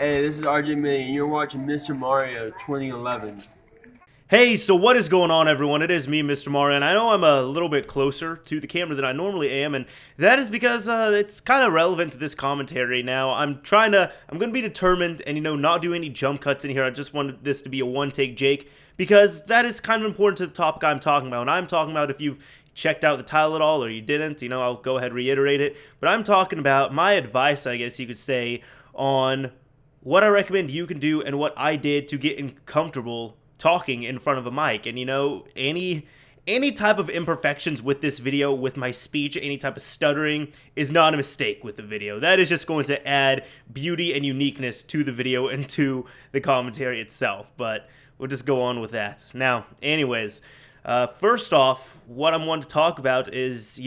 Hey, this is RJ May, and you're watching Mr. Mario 2011. Hey, so what is going on, everyone? It is me, Mr. Mario, and I know I'm a little bit closer to the camera than I normally am, and that is because it's kind of relevant to this commentary. Now, I'm going to be determined and, not do any jump cuts in here. I just wanted this to be a one-take Jake, because that is kind of important to the topic I'm talking about. And I'm talking about, if you've checked out the title at all or you didn't, I'll go ahead and reiterate it, but I'm talking about my advice, I guess you could say, on what I recommend you can do and what I did to get comfortable talking in front of a mic. And any type of imperfections with this video, with my speech, any type of stuttering is not a mistake with the video. That is just going to add beauty and uniqueness to the video and to the commentary itself. But we'll just go on with that. Now, anyways, first off, what I'm wanting to talk about is,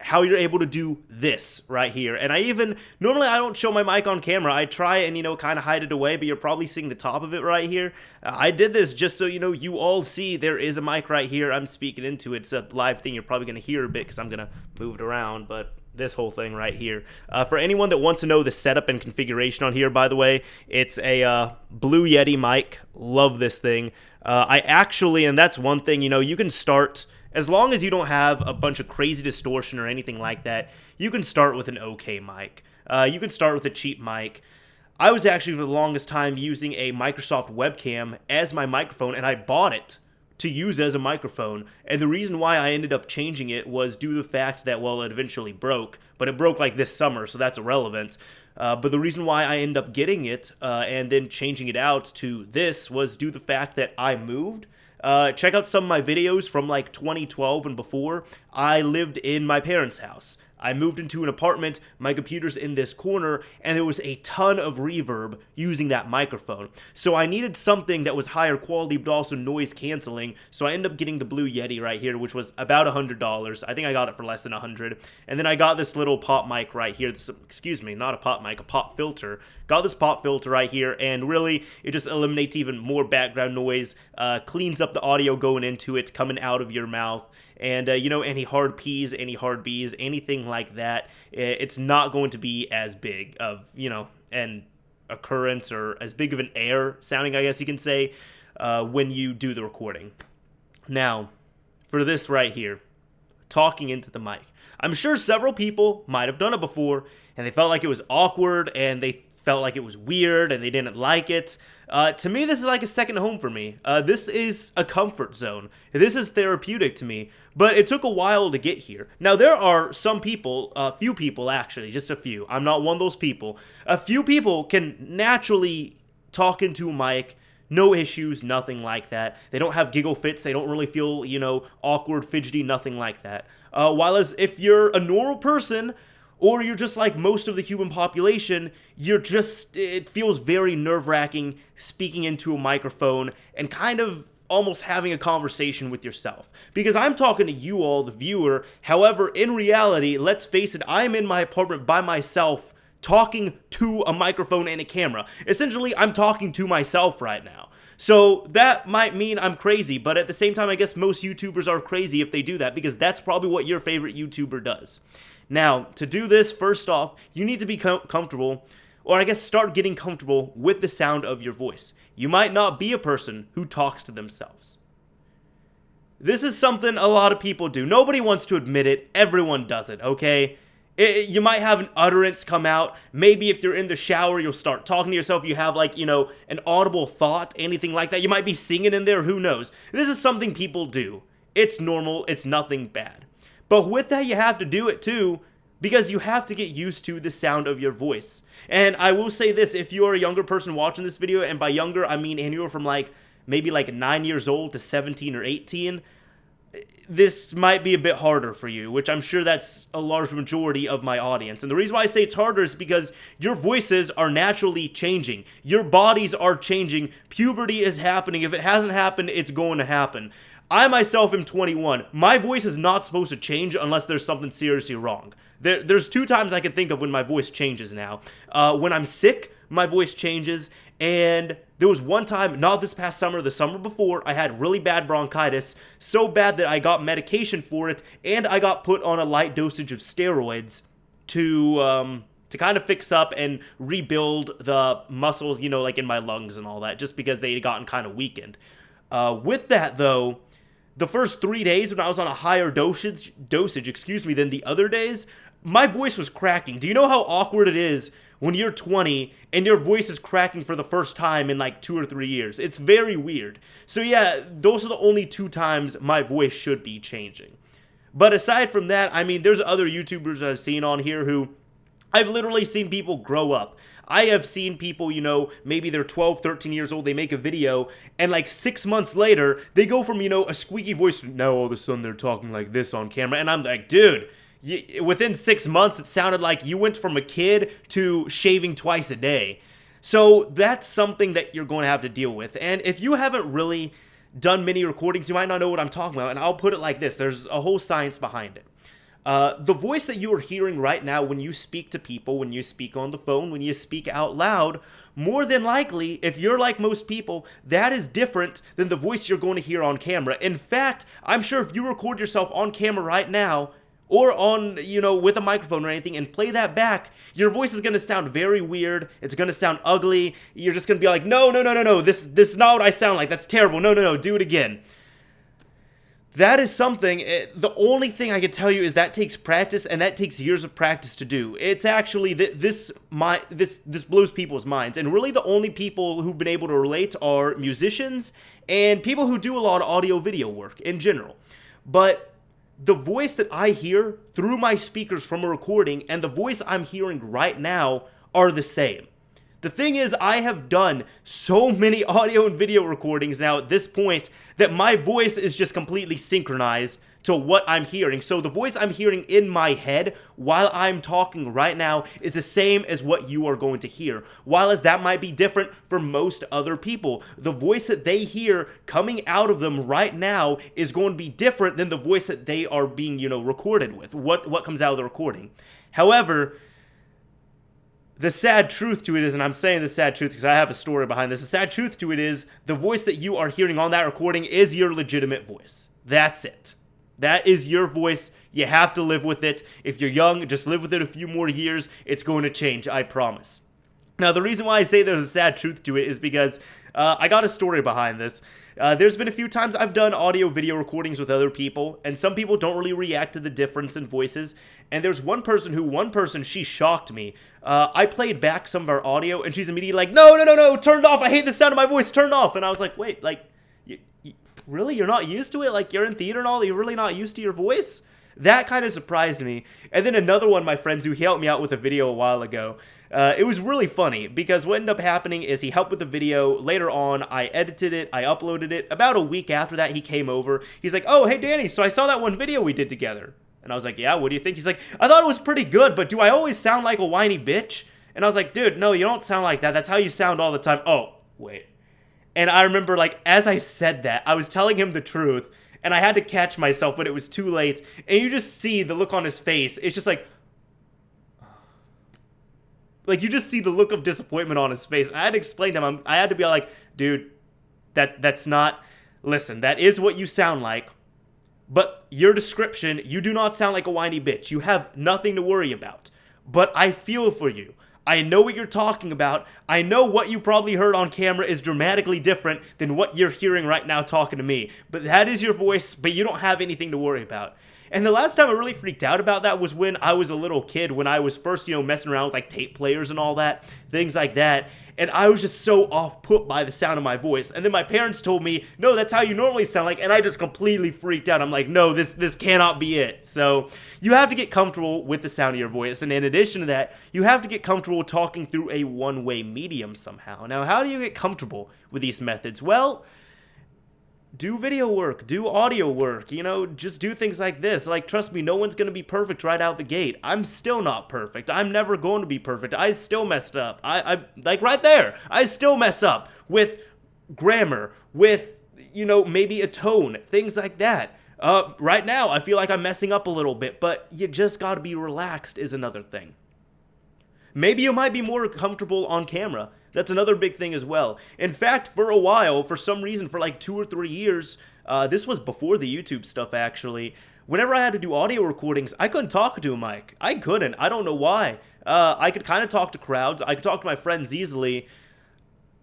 how you're able to do this right here. And normally I don't show my mic on camera. I try and, kind of hide it away, but you're probably seeing the top of it right here. I did this just so, you all see there is a mic right here. I'm speaking into it. It's a live thing. You're probably going to hear a bit because I'm going to move it around, but this whole thing right here. For anyone that wants to know the setup and configuration on here, by the way, it's a Blue Yeti mic. Love this thing. And that's one thing, you can start. As long as you don't have a bunch of crazy distortion or anything like that, you can start with an okay mic. You can start with a cheap mic. I was actually for the longest time using a Microsoft webcam as my microphone, and I bought it to use as a microphone. And the reason why I ended up changing it was due to the fact that, well, it eventually broke, but it broke like this summer, so that's irrelevant. But the reason why I ended up getting it and then changing it out to this was due to the fact that I moved. Check out some of my videos from like 2012 and before. I lived in my parents' house. I moved into an apartment, my computer's in this corner, and there was a ton of reverb using that microphone. So I needed something that was higher quality but also noise canceling, so I ended up getting the Blue Yeti right here, which was about $100. I think I got it for less than $100. And then I got this little pop mic right here. Excuse me, not a pop mic, a pop filter. Got this pop filter right here, and really, it just eliminates even more background noise, cleans up the audio going into it, coming out of your mouth. And, any hard P's, any hard B's, anything like that, it's not going to be as big of, an occurrence or as big of an air sounding, I guess you can say, when you do the recording. Now, for this right here, talking into the mic. I'm sure several people might have done it before, and they felt like it was awkward, and they felt like it was weird and they didn't like it. To me, this is like a second home for me. This is a comfort zone. This is therapeutic to me, but it took a while to get here. Now, there are some people, a few people actually, just a few. I'm not one of those people. A few people can naturally talk into a mic, no issues, nothing like that. They don't have giggle fits. They don't really feel, awkward, fidgety, nothing like that. While as if you're a normal person, or you're just like most of the human population, it feels very nerve-wracking speaking into a microphone and kind of almost having a conversation with yourself. Because I'm talking to you all, the viewer. However, in reality, let's face it, I'm in my apartment by myself talking to a microphone and a camera. Essentially, I'm talking to myself right now. So that might mean I'm crazy, but at the same time, I guess most YouTubers are crazy if they do that, because that's probably what your favorite YouTuber does. Now, to do this, first off, you need to be comfortable, or I guess start getting comfortable with the sound of your voice. You might not be a person who talks to themselves. This is something a lot of people do. Nobody wants to admit it. Everyone does it, okay? You might have an utterance come out. Maybe if you're in the shower, you'll start talking to yourself. You have like, an audible thought, anything like that. You might be singing in there. Who knows? This is something people do. It's normal. It's nothing bad. But with that, you have to do it too, because you have to get used to the sound of your voice. And I will say this, if you're a younger person watching this video, and by younger, I mean anywhere from maybe 9 years old to 17 or 18, this might be a bit harder for you, which I'm sure that's a large majority of my audience. And the reason why I say it's harder is because your voices are naturally changing. Your bodies are changing. Puberty is happening. If it hasn't happened, it's going to happen. I myself am 21. My voice is not supposed to change unless there's something seriously wrong. There's 2 times I can think of when my voice changes now. When I'm sick, my voice changes, and there was one time, not this past summer, the summer before, I had really bad bronchitis, so bad that I got medication for it, and I got put on a light dosage of steroids to to kind of fix up and rebuild the muscles, you know, like in my lungs and all that, just because they had gotten kind of weakened. With that, though, the first 3 days when I was on a higher dosage, than the other days, my voice was cracking. Do you know how awkward it is when you're 20 and your voice is cracking for the first time in like 2 or 3 years? It's very weird. So yeah, those are the only 2 times my voice should be changing. But aside from that, I mean, there's other YouTubers I've seen on here who I've literally seen people grow up. I have seen people, you know, maybe they're 12, 13 years old, they make a video, and like 6 months later, they go from, you know, a squeaky voice to now all of a sudden they're talking like this on camera. And I'm like, dude, within 6 months, it sounded like you went from a kid to shaving twice a day. So that's something that you're going to have to deal with. And if you haven't really done many recordings, you might not know what I'm talking about. And I'll put it like this. There's a whole science behind it. The voice that you are hearing right now when you speak to people, when you speak on the phone, when you speak out loud, more than likely, if you're like most people, that is different than the voice you're going to hear on camera. In fact, I'm sure if you record yourself on camera right now, or on, you know, with a microphone or anything, and play that back, your voice is going to sound very weird. It's going to sound ugly. You're just going to be like, no, this is not what I sound like. That's terrible. No, do it again. That is something, the only thing I can tell you is that takes practice, and that takes years of practice to do. It's actually, this blows people's minds, and really the only people who've been able to relate are musicians and people who do a lot of audio-video work in general. But the voice that I hear through my speakers from a recording and the voice I'm hearing right now are the same. The thing is, I have done so many audio and video recordings now at this point that my voice is just completely synchronized to what I'm hearing. So the voice I'm hearing in my head while I'm talking right now is the same as what you are going to hear. While as that might be different for most other people, the voice that they hear coming out of them right now is going to be different than the voice that they are being, you know, recorded with. What comes out of the recording. However, the sad truth to it is, and I'm saying the sad truth because I have a story behind this, the sad truth to it is the voice that you are hearing on that recording is your legitimate voice. That's it. That is your voice. You have to live with it. If you're young, just live with it a few more years. It's going to change, I promise. Now, the reason why I say there's a sad truth to it is because I got a story behind this. There's been a few times I've done audio-video recordings with other people, and some people don't really react to the difference in voices. And there's one person, she shocked me. I played back some of our audio, and she's immediately like, no, turn it off. I hate the sound of my voice. Turn it off. And I was like, wait, like, really? You're not used to it? Like, you're in theater and all? You're really not used to your voice? That kind of surprised me. And then another one of my friends who helped me out with a video a while ago. It was really funny because what ended up happening is he helped with the video. Later on, I edited it, I uploaded it. About a week after that, he came over. He's like, oh, hey, Danny, so I saw that one video we did together. And I was like, yeah, what do you think? He's like, I thought it was pretty good, but do I always sound like a whiny bitch? And I was like, dude, no, you don't sound like that. That's how you sound all the time. Oh, wait. And I remember, like, as I said that, I was telling him the truth, and I had to catch myself, but it was too late. And you just see the look on his face. It's just like you just see the look of disappointment on his face. And I had to explain to him, I had to be like, dude, that's not, listen, that is what you sound like. But your description, you do not sound like a whiny bitch. You have nothing to worry about. But I feel for you. I know what you're talking about. I know what you probably heard on camera is dramatically different than what you're hearing right now talking to me. But that is your voice, but you don't have anything to worry about. And the last time I really freaked out about that was when I was a little kid, when I was first, messing around with like tape players and all that, things like that. And I was just so off-put by the sound of my voice. And then my parents told me, no, that's how you normally sound like, and I just completely freaked out. I'm like, no, this cannot be it. So you have to get comfortable with the sound of your voice. And in addition to that, you have to get comfortable talking through a one-way medium somehow. Now, how do you get comfortable with these methods? Well, do video work, do audio work, just do things like this. Like, trust me, no one's going to be perfect right out the gate. I'm still not perfect. I'm never going to be perfect. I still messed up. I like right there, I still mess up with grammar, with, maybe a tone, things like that. Right now, I feel like I'm messing up a little bit, but you just got to be relaxed is another thing. Maybe you might be more comfortable on camera. That's another big thing as well. In fact, for a while, for some reason, for like 2 or 3 years, this was before the YouTube stuff actually, whenever I had to do audio recordings, I couldn't talk to a mic. I couldn't. I don't know why. I could kind of talk to crowds. I could talk to my friends easily.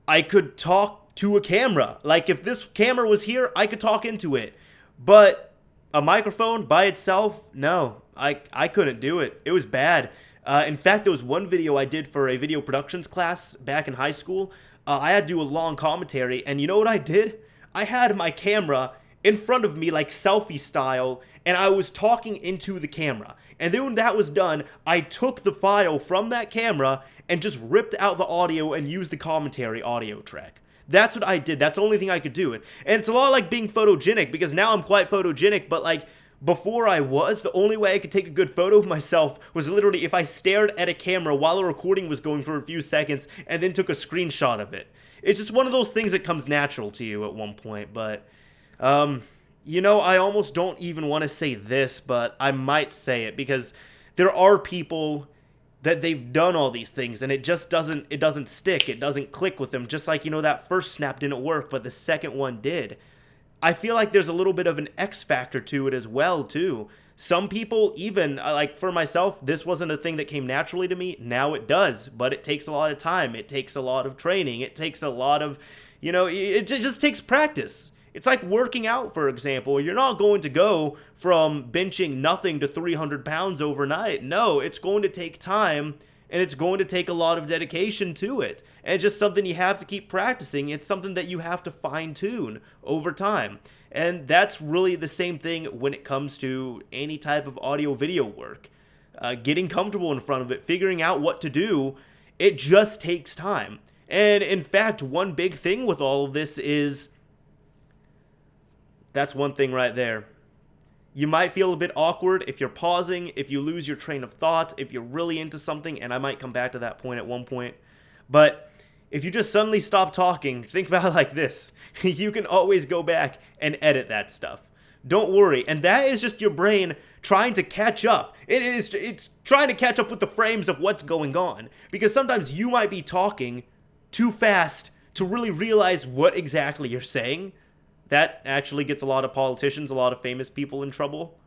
I could talk to a camera. Like, if this camera was here, I could talk into it. But a microphone by itself, no, I couldn't do it. It was bad. In fact, there was one video I did for a video productions class back in high school. I had to do a long commentary, and you know what I did? I had my camera in front of me, like selfie style, and I was talking into the camera. And then when that was done, I took the file from that camera and just ripped out the audio and used the commentary audio track. That's what I did. That's the only thing I could do. And it's a lot like being photogenic, because now I'm quite photogenic, but like before I was, the only way I could take a good photo of myself was literally if I stared at a camera while the recording was going for a few seconds and then took a screenshot of it. It's just one of those things that comes natural to you at one point, but you know, I almost don't even want to say this, but I might say it because there are people that they've done all these things and it doesn't stick. It doesn't click with them. Just like, you know, that first snap didn't work, but the second one did. I feel like there's a little bit of an X factor to it as well, too. Some people, even, like for myself, this wasn't a thing that came naturally to me. Now it does, but it takes a lot of time. It takes a lot of training. It takes a lot of, you know, it just takes practice. It's like working out, for example. You're not going to go from benching nothing to 300 pounds overnight. No, it's going to take time, and it's going to take a lot of dedication to it. And it's just something you have to keep practicing. It's something that you have to fine-tune over time. And that's really the same thing when it comes to any type of audio-video work. Getting comfortable in front of it, figuring out what to do, it just takes time. And in fact, one big thing with all of this is, that's one thing right there. You might feel a bit awkward if you're pausing, if you lose your train of thought, if you're really into something, and I might come back to that point at one point. But if you just suddenly stop talking, think about it like this. You can always go back and edit that stuff. Don't worry. And that is just your brain trying to catch up. It's trying to catch up with the frames of what's going on. Because sometimes you might be talking too fast to really realize what exactly you're saying. That actually gets a lot of politicians, a lot of famous people in trouble.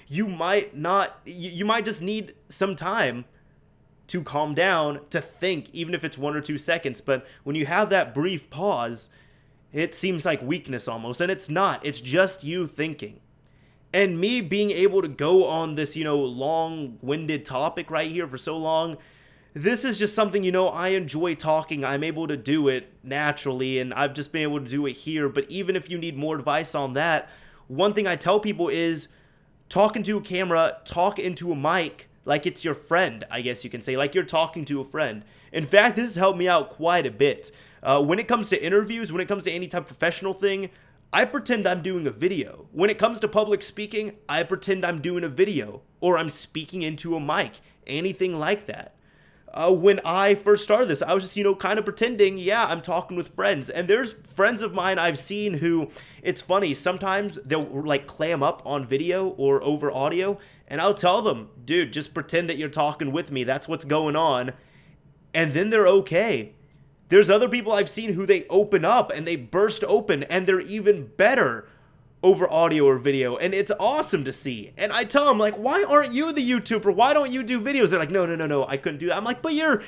You might just need some time to calm down, to think, even if it's 1 or 2 seconds. But when you have that brief pause, it seems like weakness almost. And it's not. It's just you thinking. And me being able to go on this, you know, long-winded topic right here for so long, this is just something, you know, I enjoy talking. I'm able to do it naturally, and I've just been able to do it here. But even if you need more advice on that, one thing I tell people is talk into a camera, talk into a mic like it's your friend, I guess you can say, like you're talking to a friend. In fact, this has helped me out quite a bit. When it comes to interviews, when it comes to any type of professional thing, I pretend I'm doing a video. When it comes to public speaking, I pretend I'm doing a video, or I'm speaking into a mic, anything like that. When I first started this, I was just, you know, kind of pretending, yeah, I'm talking with friends. And there's friends of mine I've seen who, it's funny, sometimes they'll like clam up on video or over audio, and I'll tell them, dude, just pretend that you're talking with me. That's what's going on. And then they're okay. There's other people I've seen who they open up and they burst open and they're even better over audio or video, and it's awesome to see. And I tell them, like, why aren't you the YouTuber? Why don't you do videos? They're like, no, I couldn't do that. I'm like, but you're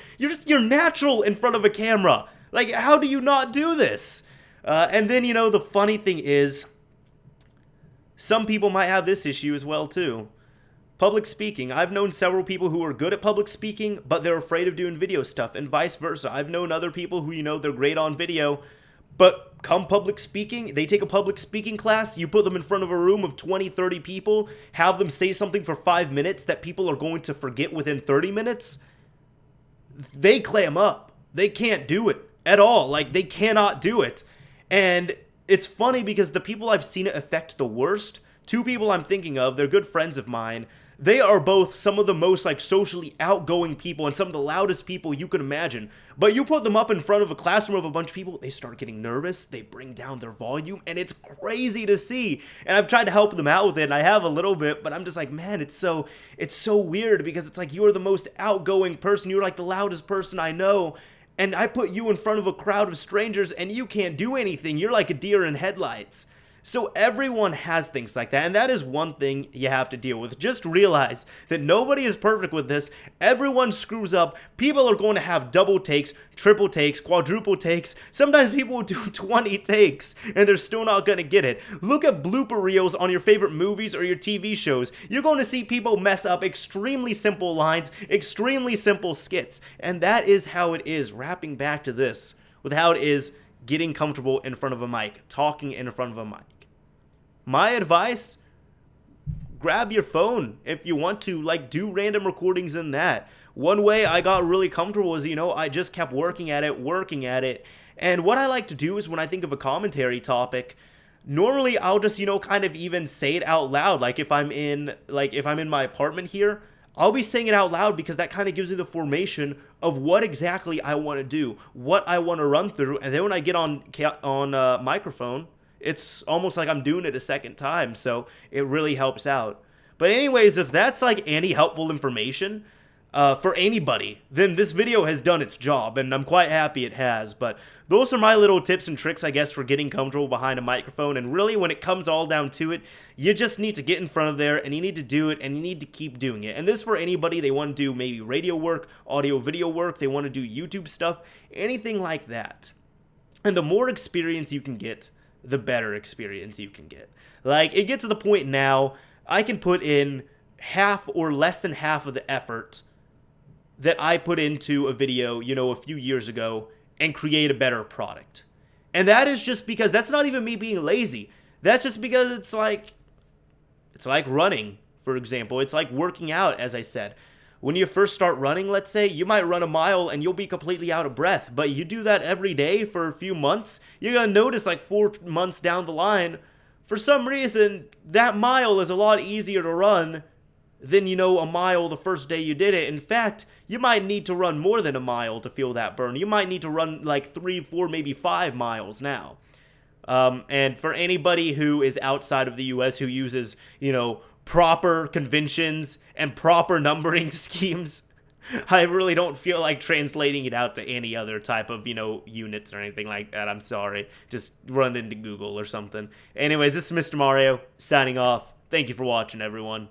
natural in front of a camera. Like, how do you not do this? And then, you know, the funny thing is, some people might have this issue as well, too. Public speaking. I've known several people who are good at public speaking, but they're afraid of doing video stuff, and vice versa. I've known other people who, you know, they're great on video, but come public speaking, they take a public speaking class, you put them in front of a room of 20, 30 people, have them say something for 5 minutes that people are going to forget within 30 minutes, they clam up. They can't do it at all. Like, they cannot do it. And it's funny because the people I've seen it affect the worst, 2 people I'm thinking of, they're good friends of mine. They are both some of the most, like, socially outgoing people and some of the loudest people you can imagine. But you put them up in front of a classroom of a bunch of people, they start getting nervous, they bring down their volume, and it's crazy to see. And I've tried to help them out with it, and I have a little bit, but I'm just like, man, it's so weird because it's like you are the most outgoing person, you're like the loudest person I know, and I put you in front of a crowd of strangers, and you can't do anything. You're like a deer in headlights. So everyone has things like that, and that is one thing you have to deal with. Just realize that nobody is perfect with this. Everyone screws up. People are going to have double takes, triple takes, quadruple takes. Sometimes people will do 20 takes, and they're still not going to get it. Look at blooper reels on your favorite movies or your TV shows. You're going to see people mess up extremely simple lines, extremely simple skits, and that is how it is, wrapping back to this, with how it is getting comfortable in front of a mic, talking in front of a mic. My advice, grab your phone if you want to, like, do random recordings in that. One way I got really comfortable is, I just kept working at it. And what I like to do is when I think of a commentary topic, normally I'll just, kind of even say it out loud. Like if I'm in my apartment here, I'll be saying it out loud because that kind of gives me the formation of what exactly I want to do, what I want to run through. And then when I get on microphone, it's almost like I'm doing it a second time, so it really helps out. But anyways, if that's like any helpful information for anybody, then this video has done its job, and I'm quite happy it has. But those are my little tips and tricks, I guess, for getting comfortable behind a microphone. And really, when it comes all down to it, you just need to get in front of there, and you need to do it, and you need to keep doing it. And this for anybody, they want to do maybe radio work, audio, video work, they want to do YouTube stuff, anything like that. And the more experience you can get, the better experience you can get. Like, it gets to the point now, I can put in half or less than half of the effort that I put into a video, a few years ago, and create a better product. And that is just because, that's not even me being lazy. That's just because it's like running, for example. It's like working out, as I said. When you first start running, let's say, you might run a mile and you'll be completely out of breath. But you do that every day for a few months, you're going to notice like 4 months down the line, for some reason, that mile is a lot easier to run than, a mile the first day you did it. In fact, you might need to run more than a mile to feel that burn. You might need to run like 3, 4, maybe 5 miles now. And for anybody who is outside of the US who uses, proper conventions and proper numbering schemes, I really don't feel like translating it out to any other type of, units or anything like that. I'm sorry. Just run into Google or something. Anyways, this is Mr. Mario signing off. Thank you for watching, everyone.